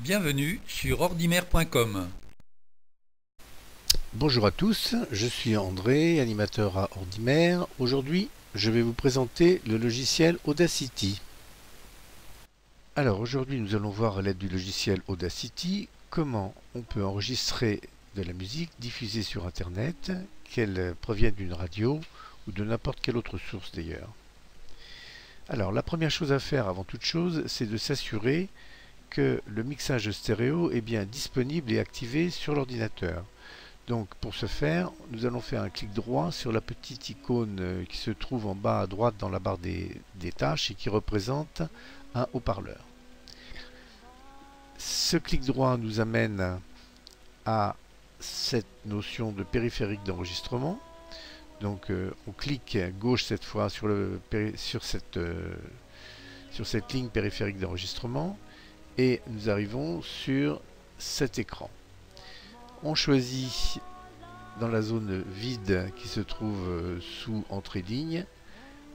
Bienvenue sur ordimer.com. Bonjour à tous, je suis André, animateur à Ordimer. Aujourd'hui, je vais vous présenter le logiciel Audacity. Alors aujourd'hui, nous allons voir à l'aide du logiciel Audacity comment on peut enregistrer de la musique diffusée sur Internet, qu'elle provienne d'une radio ou de n'importe quelle autre source d'ailleurs. Alors la première chose à faire avant toute chose, c'est de s'assurer que le mixage stéréo est bien disponible et activé sur l'ordinateur. Donc pour ce faire, nous allons faire un clic droit sur la petite icône qui se trouve en bas à droite dans la barre des tâches et qui représente un haut-parleur. Ce clic droit nous amène à cette notion de périphérique d'enregistrement. Donc on clique gauche cette fois sur cette ligne périphérique d'enregistrement et nous arrivons sur cet écran. On choisit dans la zone vide qui se trouve sous entrée ligne,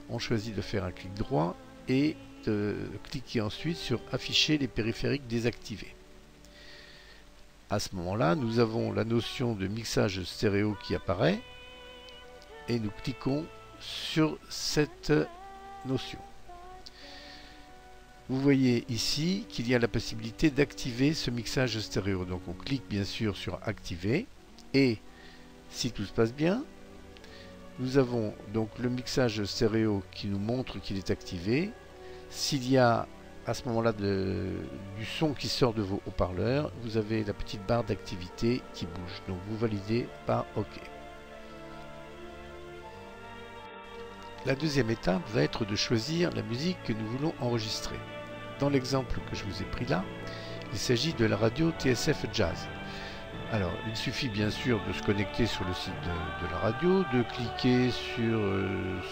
on choisit de faire un clic droit et de cliquer ensuite sur afficher les périphériques désactivés. À ce moment-là, nous avons la notion de mixage stéréo qui apparaît et nous cliquons sur cette notion. Vous voyez ici qu'il y a la possibilité d'activer ce mixage stéréo. Donc on clique bien sûr sur activer et si tout se passe bien, nous avons donc le mixage stéréo qui nous montre qu'il est activé. S'il y a à ce moment-là du son qui sort de vos haut-parleurs, vous avez la petite barre d'activité qui bouge. Donc vous validez par OK. La deuxième étape va être de choisir la musique que nous voulons enregistrer. Dans l'exemple que je vous ai pris là, il s'agit de la radio TSF Jazz. Alors, il suffit bien sûr de se connecter sur le site de la radio, de cliquer sur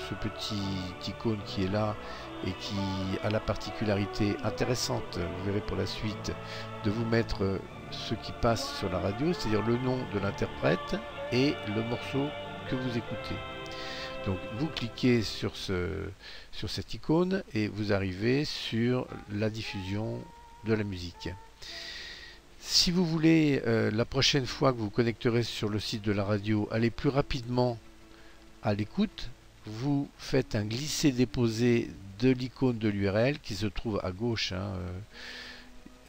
ce petit icône qui est là et qui a la particularité intéressante, vous verrez pour la suite, de vous mettre ce qui passe sur la radio, c'est-à-dire le nom de l'interprète et le morceau que vous écoutez. Donc vous cliquez sur cette icône et vous arrivez sur la diffusion de la musique. Si vous voulez la prochaine fois que vous vous connecterez sur le site de la radio aller plus rapidement à l'écoute, vous faites un glisser-déposer de l'icône de l'URL qui se trouve à gauche,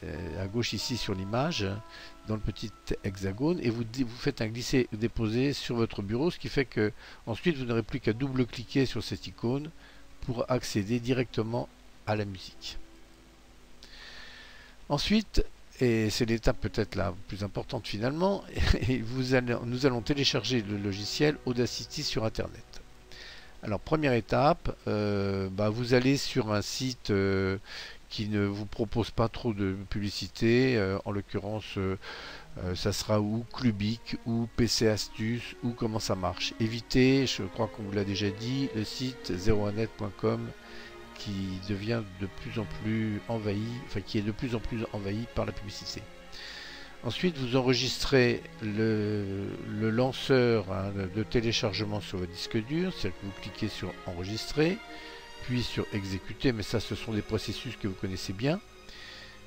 à gauche ici sur l'image, dans le petit hexagone, et vous faites un glisser-déposer sur votre bureau, ce qui fait que ensuite vous n'aurez plus qu'à double-cliquer sur cette icône pour accéder directement à la musique. Ensuite, et c'est l'étape peut-être la plus importante finalement, nous allons télécharger le logiciel Audacity sur Internet. Alors première étape, vous allez sur un site qui ne vous propose pas trop de publicité, en l'occurrence ça sera ou Clubic ou PC Astuce ou Comment ça marche. Évitez, je crois qu'on vous l'a déjà dit, le site 01net.com qui devient de plus en plus envahi, qui est de plus en plus envahi par la publicité. Ensuite, vous enregistrez le lanceur de téléchargement sur votre disque dur, c'est-à-dire que vous cliquez sur enregistrer, puis sur exécuter, mais ça ce sont des processus que vous connaissez bien,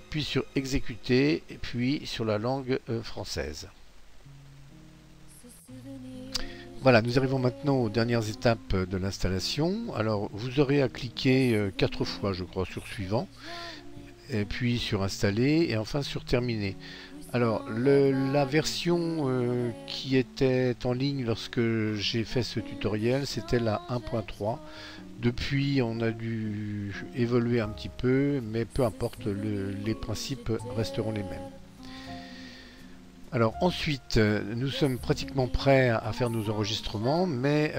puis sur exécuter, et puis sur la langue française. Voilà, nous arrivons maintenant aux dernières étapes de l'installation. Alors vous aurez à cliquer 4 fois je crois sur suivant, et puis sur installer, et enfin sur terminer. Alors la version qui était en ligne lorsque j'ai fait ce tutoriel, c'était la 1.3. Depuis on a dû évoluer un petit peu, mais peu importe, les principes resteront les mêmes. Alors ensuite, nous sommes pratiquement prêts à faire nos enregistrements, mais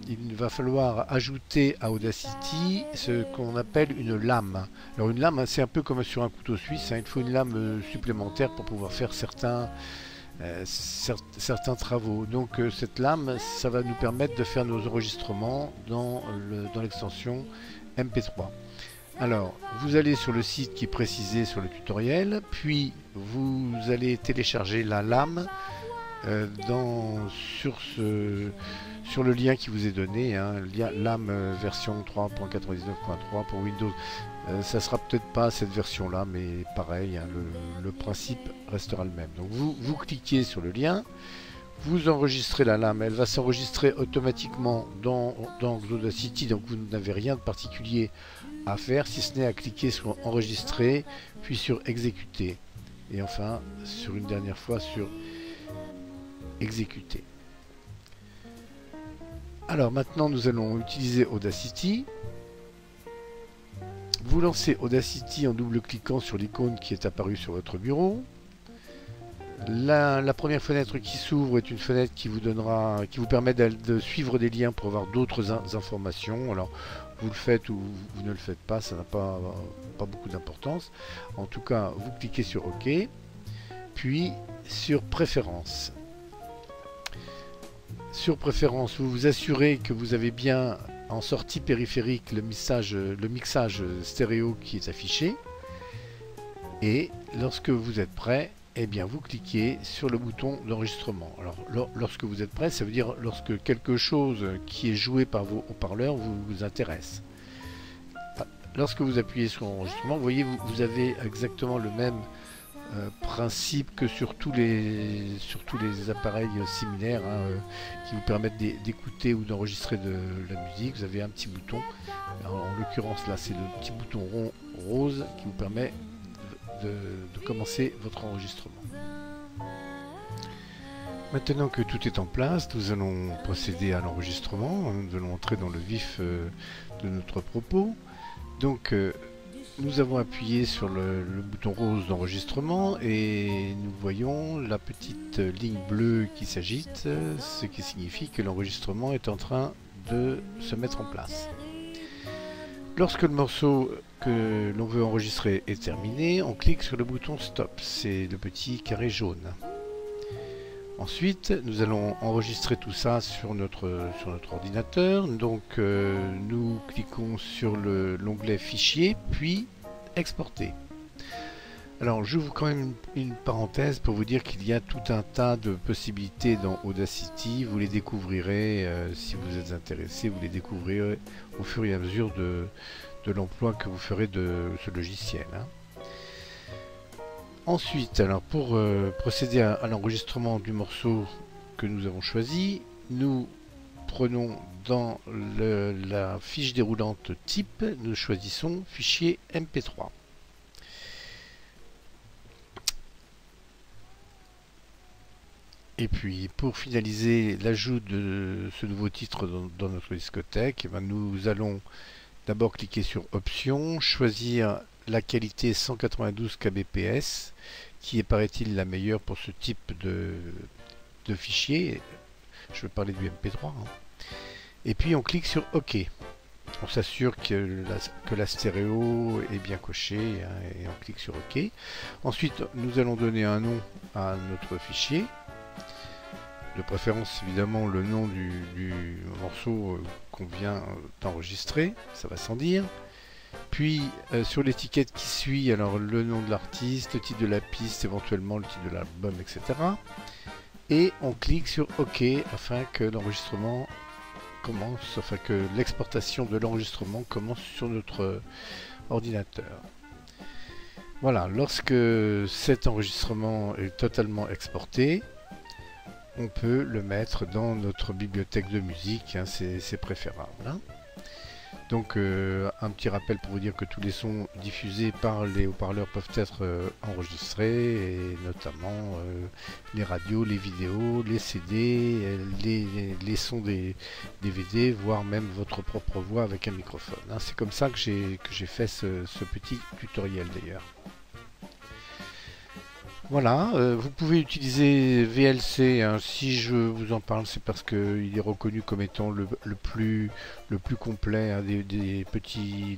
il va falloir ajouter à Audacity ce qu'on appelle une lame. Alors une lame, c'est un peu comme sur un couteau suisse, il faut une lame supplémentaire pour pouvoir faire certains travaux. Donc cette lame, ça va nous permettre de faire nos enregistrements dans l'extension MP3. Alors, vous allez sur le site qui est précisé sur le tutoriel, puis vous allez télécharger la lame sur le lien qui vous est donné, hein, LAM version 3.99.3 pour Windows. Ça sera peut-être pas cette version-là, mais pareil, hein, le principe restera le même. Donc vous cliquez sur le lien, vous enregistrez la LAM, elle va s'enregistrer automatiquement dans Audacity, donc vous n'avez rien de particulier à faire, si ce n'est à cliquer sur enregistrer, puis sur exécuter, et enfin sur une dernière fois sur exécuter. Alors maintenant nous allons utiliser Audacity. Vous lancez Audacity en double-cliquant sur l'icône qui est apparue sur votre bureau. La première fenêtre qui s'ouvre est une fenêtre qui vous permet de suivre des liens pour avoir d'autres informations. Alors vous le faites ou vous ne le faites pas, ça n'a pas beaucoup d'importance. En tout cas, vous cliquez sur OK, puis sur Préférences. Sur Préférences, vous vous assurez que vous avez bien en sortie périphérique le mixage stéréo qui est affiché. Et lorsque vous êtes prêt, eh bien vous cliquez sur le bouton d'enregistrement. Alors lorsque vous êtes prêt, ça veut dire lorsque quelque chose qui est joué par vos haut-parleurs vous intéresse. Lorsque vous appuyez sur enregistrement, vous voyez, vous avez exactement le même principe que sur tous les appareils similaires, hein, qui vous permettent d'écouter ou d'enregistrer de la musique. Vous avez un petit bouton. Alors, en l'occurrence là, c'est le petit bouton rond rose qui vous permet de commencer votre enregistrement. Maintenant que tout est en place, nous allons procéder à l'enregistrement. Nous allons entrer dans le vif de notre propos. Donc nous avons appuyé sur le bouton rose d'enregistrement et nous voyons la petite ligne bleue qui s'agite, ce qui signifie que l'enregistrement est en train de se mettre en place. Lorsque le morceau que l'on veut enregistrer est terminé, on clique sur le bouton stop, c'est le petit carré jaune. Ensuite, nous allons enregistrer tout ça sur notre ordinateur. Donc, nous cliquons sur l'onglet Fichier, puis Exporter. Alors, j'ouvre quand même une parenthèse pour vous dire qu'il y a tout un tas de possibilités dans Audacity. Vous les découvrirez, si vous êtes intéressé, vous les découvrirez au fur et à mesure de l'emploi que vous ferez de ce logiciel, hein. Ensuite, alors pour procéder à l'enregistrement du morceau que nous avons choisi, nous prenons dans la fiche déroulante type, nous choisissons fichier MP3. Et puis pour finaliser l'ajout de ce nouveau titre dans notre discothèque, eh bien, nous allons d'abord cliquer sur Options, choisir la qualité 192 kbps, qui est, paraît-il, la meilleure pour ce type de fichier. Je veux parler du MP3. Hein. Et puis on clique sur OK. On s'assure que la stéréo est bien cochée, hein, et on clique sur OK. Ensuite, nous allons donner un nom à notre fichier. De préférence, évidemment, le nom du morceau qu'on vient d'enregistrer, ça va sans dire. Puis sur l'étiquette qui suit, alors le nom de l'artiste, le titre de la piste, éventuellement le titre de l'album, etc. Et on clique sur OK afin que l'enregistrement commence, afin que l'exportation de l'enregistrement commence sur notre ordinateur. Voilà, lorsque cet enregistrement est totalement exporté, on peut le mettre dans notre bibliothèque de musique, hein, c'est préférable, hein. Donc un petit rappel pour vous dire que tous les sons diffusés par les haut-parleurs peuvent être enregistrés, et notamment les radios, les vidéos, les CD, les sons des DVD, voire même votre propre voix avec un microphone, hein. C'est comme ça que j'ai fait ce petit tutoriel d'ailleurs. Voilà, vous pouvez utiliser VLC, hein. Si je vous en parle, c'est parce qu'il est reconnu comme étant le plus complet, hein, des petits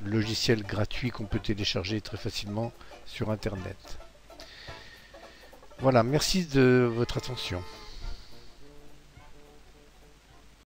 logiciels gratuits qu'on peut télécharger très facilement sur Internet. Voilà, merci de votre attention.